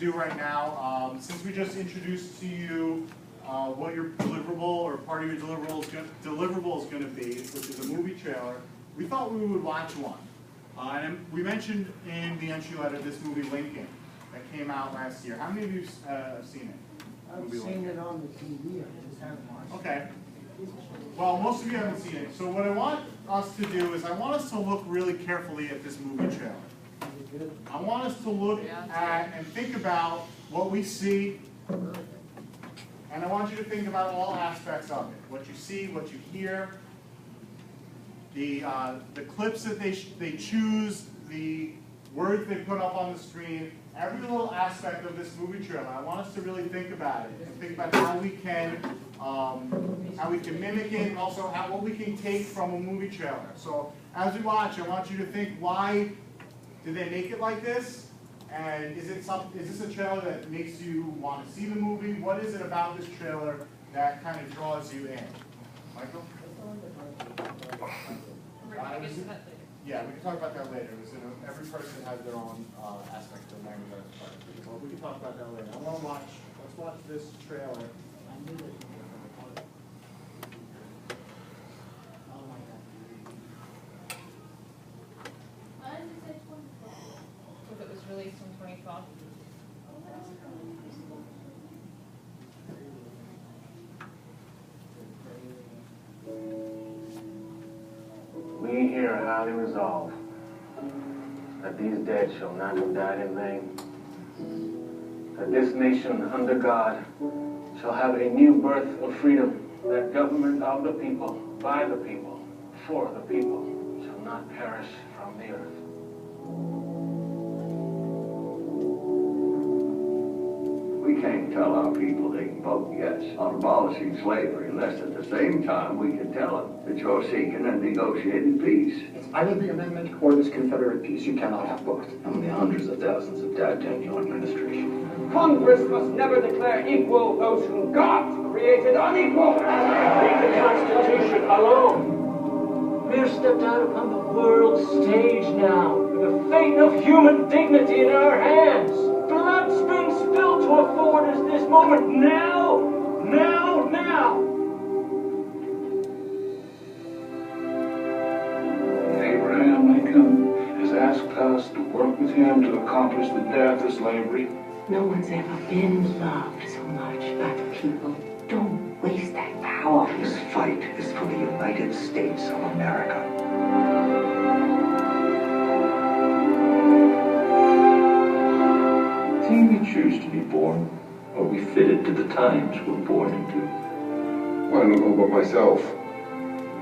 do right now, since we just introduced to you what your deliverable or part of your deliverable is going to be, which is a movie trailer, we thought we would watch one. And we mentioned in the entry letter this movie Lincoln that came out last year. How many of you have seen it? I've seen it on the TV, I just haven't watched it. Okay. Well, most of you haven't seen it. So what I want us to do is I want us to look really carefully at this movie trailer. I want us to look at and think about what we see, and I want you to think about all aspects of it. What you see, what you hear, the clips that they choose, the words they put up on the screen, every little aspect of this movie trailer. I want us to really think about it and think about how we can mimic it, and also what we can take from a movie trailer. So as we watch, I want you to think, why did they make it like this? And is this a trailer that makes you want to see the movie? What is it about this trailer that kind of draws you in? Michael? Yeah, we can talk about that later. Every person has their own aspect of language arts part. But we can talk about that later. Let's watch this trailer. If it was released in 2012. We here are highly resolved that these dead shall not have died in vain, that this nation under God shall have a new birth of freedom, that government of the people, by the people, for the people, shall not perish from the earth. We can't tell our people they can vote yes on abolishing slavery unless at the same time we can tell them that you're seeking a negotiated peace. It's either the amendment or this Confederate peace. You cannot have both. How many hundreds of thousands have died during your administration? Congress must never declare equal those whom God created unequal. Leave the Constitution alone. We are stepped out upon the world stage now, with the fate of human dignity in our hands. Blood's being spilled to afford us this moment now, now, now. Abraham Lincoln has asked us to work with him to accomplish the death of slavery. No one's ever been loved so much by the people. Don't waste that power. This fight is for the United States of America. Do we choose to be born? Are we fitted to the times we're born into? Well, I don't know about myself.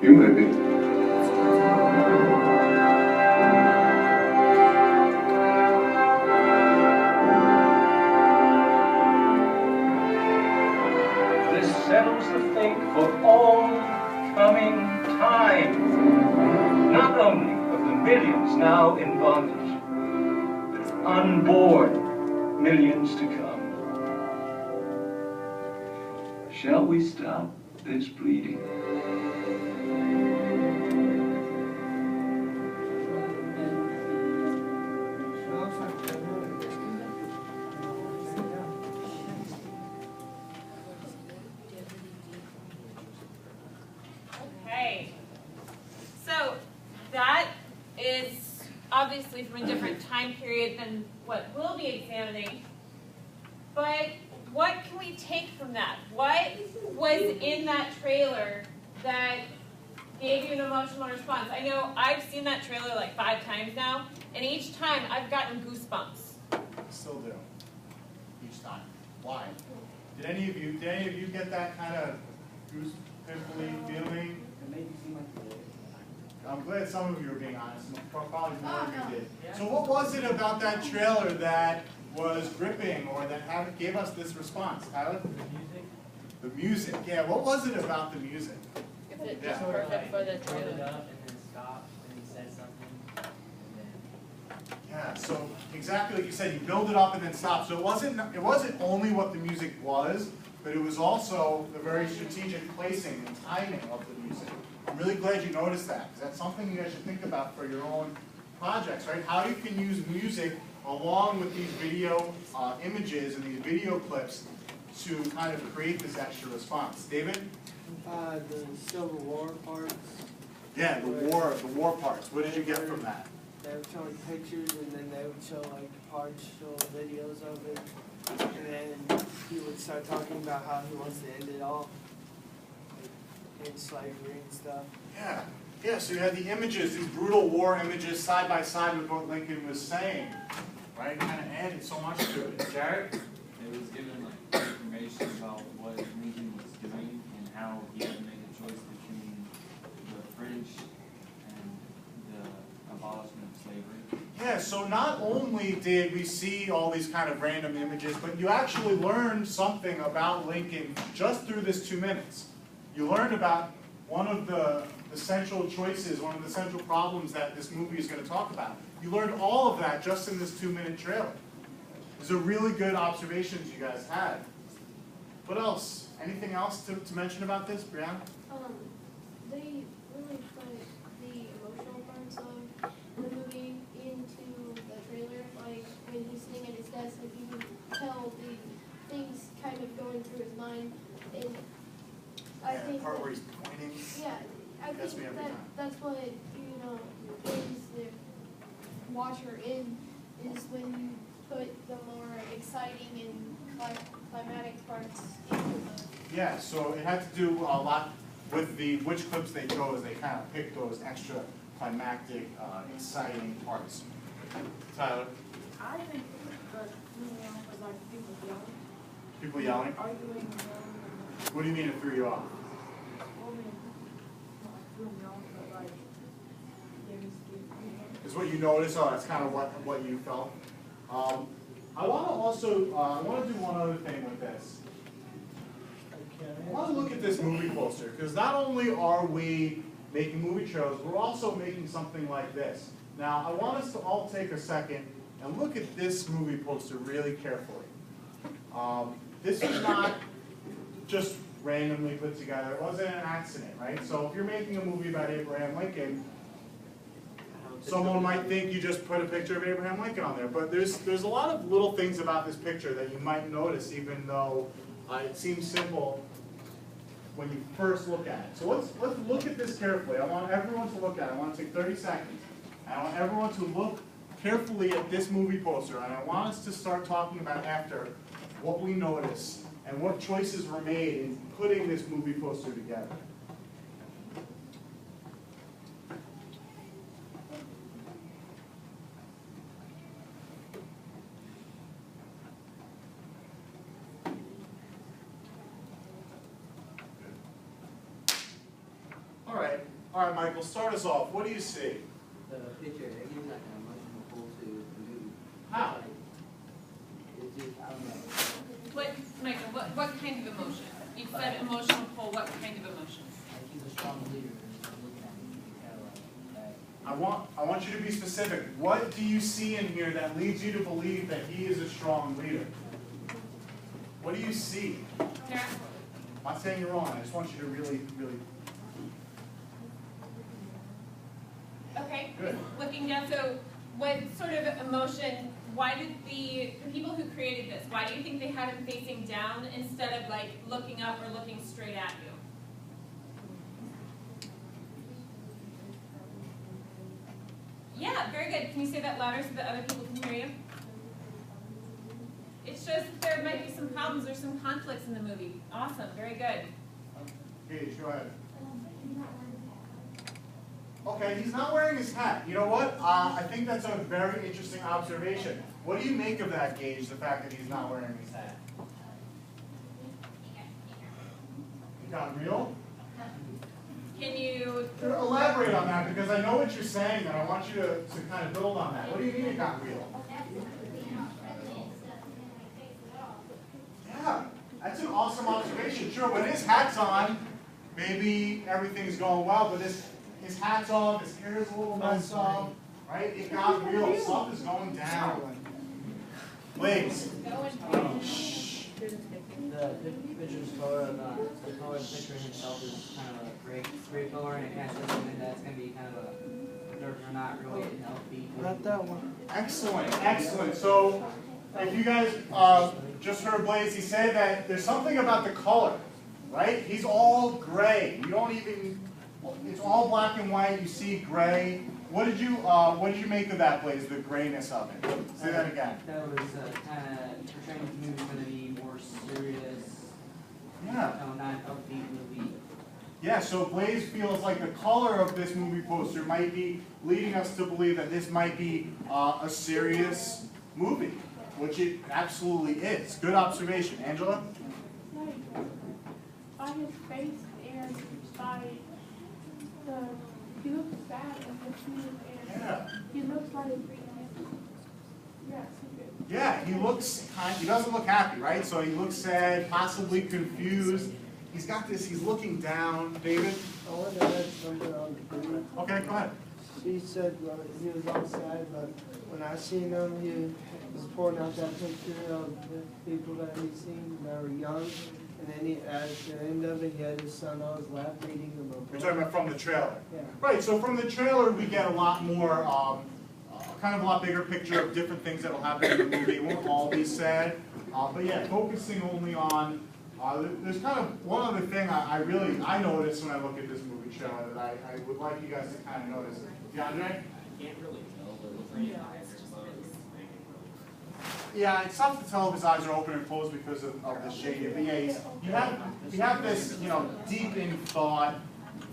You may be. This settles the fate of all coming time. Not only of the millions now in bondage, but unborn millions to come. Shall we stop this bleeding? Okay. So that is obviously from a different time period than what we'll be examining. But what can we take from that? What was in that trailer that gave you an emotional response? I know I've seen that trailer like 5 times now, and each time I've gotten goosebumps. Still do. Each time. Why? Did any of you get that kind of goose-pimply feeling? I'm glad some of you are being honest. Probably more of you did. So what was it about that trailer that was gripping or that gave us this response? Tyler? The music. The music, yeah. What was it about the music? Is it just perfect for the Hold it trailer? up and then stop and he said something. And then Yeah, so exactly like you said, you build it up and then stop. So it wasn't only what the music was, but it was also the very strategic placing and timing of the music. I'm really glad you noticed that, because that's something you guys should think about for your own projects, right? How you can use music along with these video images and these video clips to kind of create this extra response. David? The Civil War parts. Yeah, the war parts. What did you get from that? They would show like pictures, and then they would show like partial videos of it, and then he would start talking about how he wants to end it all, like in slavery and stuff. Yeah, yeah. So you had the images, these brutal war images, side by side with what Lincoln was saying, right? Kind of added so much to it. Jared? It was given like information about what Lincoln was doing and how he had to make a choice between the French and the abolishment of slavery. Yeah, so not only did we see all these kind of random images, but you actually learned something about Lincoln just through this 2 minutes. You learned about one of the central choices, one of the central problems that this movie is going to talk about. You learned all of that just in this 2-minute trailer. These are really good observations you guys had. What else? Anything else to mention about this, Brianna? They really put the emotional parts of the movie into the trailer. Like when he's sitting at his desk, like you can tell the things kind of going through his mind. And I think the part that, where he's pointing. yeah, I Gets me think every time. that's what brings the watcher in, is when you put the more exciting and climatic parts into the. Yeah, so it had to do a lot with which clips they chose. They kind of picked those extra climactic, exciting parts. Tyler? I think that was like people yelling. People yelling? Arguing. What do you mean it threw you off? Is what you noticed? Oh, that's kind of what you felt. I want to do one other thing with this. I want to look at this movie poster, because not only are we making movie trailers, we're also making something like this. Now, I want us to all take a second and look at this movie poster really carefully. This is not just randomly put together. It wasn't an accident, right? So if you're making a movie about Abraham Lincoln, someone might think you just put a picture of Abraham Lincoln on there, but there's a lot of little things about this picture that you might notice, even though it seems simple when you first look at it. So let's look at this carefully. I want everyone to look at it. I want to take 30 seconds. I want everyone to look carefully at this movie poster, and I want us to start talking about after what we notice and what choices were made in putting this movie poster together. All right, Michael, start us off. What do you see? The picture, they give like an emotional pull to the movie. How? It's just, I don't know. Michael, what kind of emotion? You said emotional pull, what kind of emotion? Like he's a strong leader, and looking at me, you kind of like that. I want you to be specific. What do you see in here that leads you to believe that he is a strong leader? What do you see? Sarah? I'm not saying you're wrong. I just want you to really. Okay, Good. looking down, so what sort of emotion, why did the people who created this, why do you think they had him facing down instead of like looking up or looking straight at you? Yeah, very good. Can you say that louder so that other people can hear you? It shows that there might be some problems or some conflicts in the movie. Awesome, very good. Gage, go ahead. Okay, he's not wearing his hat. You know what? I think that's a very interesting observation. What do you make of that, Gage, the fact that he's not wearing his hat? It got real? Can you elaborate on that, because I know what you're saying, and I want you to kind of build on that. What do you mean it got real? Yeah, that's an awesome observation. Sure, when his hat's on, maybe everything's going well, but his hat's off, his hair is a little messed up, right? It got real. Stuff is going down. Please. The picture's color of the color of the picture in itself is kind of a gray color, and it kind of shows something that's going to be kind of a they're not really healthy. Not that one. Excellent, excellent. So, if you guys just heard Blaze, he said that there's something about the color, right? He's all gray. You don't even, it's all black and white. You see gray. What did you make of that, Blaze? The grayness of it. Say that again. That was kind of portraying the movie's going to be more serious. Yeah. No, not upbeat movie. Yeah, so Blaze feels like the color of this movie poster might be leading us to believe that this might be a serious movie, which it absolutely is. Good observation. Angela? Like, by his face and by the, he looks sad and confused and Yeah. he looks like, yeah, Yeah, he doesn't look happy, right? So he looks sad, possibly confused. He's got this, he's looking down. David? I wanted to add something on the video. Okay, go ahead. She said he was all sad, but when I seen him, he was pouring out that picture of the people that he seen that were young. And then at the end of it, he had his son on his lap reading him a book. You're talking about from the trailer? Yeah. Right, so from the trailer we get a lot more, kind of a lot bigger picture of different things that will happen in the movie. It won't all be sad. But yeah, focusing only on, there's kind of one other thing I noticed when I look at this movie trailer that I would like you guys to kind of notice. DeAndre? I can't really tell, but it looks like Yeah, it's tough to tell if his eyes are open and closed because of the shade. But yeah, you have this, deep in thought,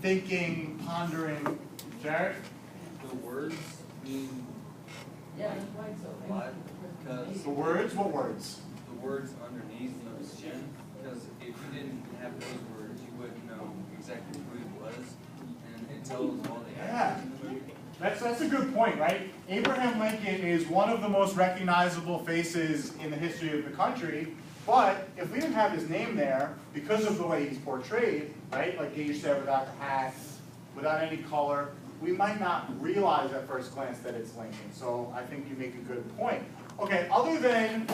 thinking, pondering. Jared? the words mean Yeah. a lot, because The words? What words? the words underneath his chin, because if you didn't have those words, you wouldn't know exactly who he was, and it tells all the actors in the movie. That's a good point, right? Abraham Lincoln is one of the most recognizable faces in the history of the country, but if we didn't have his name there, because of the way he's portrayed, right, like Gage said, without the hat, without any color, we might not realize at first glance that it's Lincoln. So I think you make a good point. Okay, other than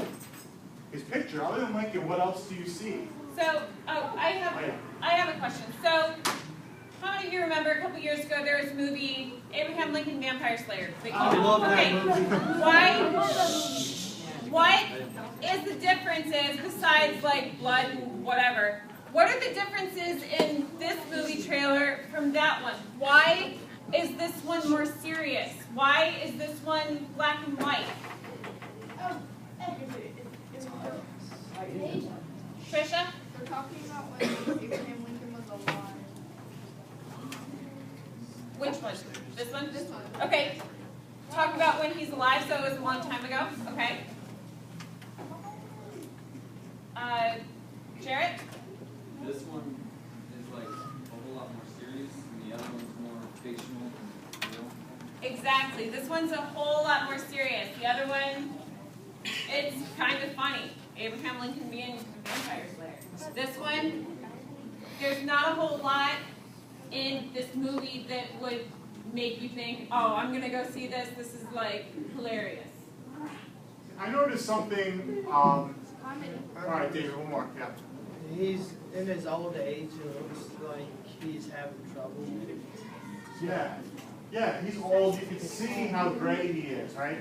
his picture, other than Lincoln, what else do you see? So, I have a question. So, how many of you remember a couple years ago there was a movie, Abraham Lincoln Vampire Slayer? That came I out? love that Okay. movie. What is the differences besides like blood and whatever? What are the differences in this movie trailer from that one? Why is this one more serious? Why is this one black and white? Trisha? We're talking about when Abraham Lincoln was alive. Which one? This one? This one. Okay. Talk about when he's alive, so it was a long time ago. Okay. Jarrett? This one is like a whole lot more serious, and the other one's more fictional and real. Exactly. This one's a whole lot more serious. The other one, it's kind of funny. Abraham Lincoln being a vampire slayer. This one, there's not a whole lot in this movie that would make you think, oh, I'm going to go see this. This is like hilarious. I noticed something, all right, David, one more, yeah. He's in his old age. It looks like he's having trouble. Yeah, he's old. You can see how gray he is, right?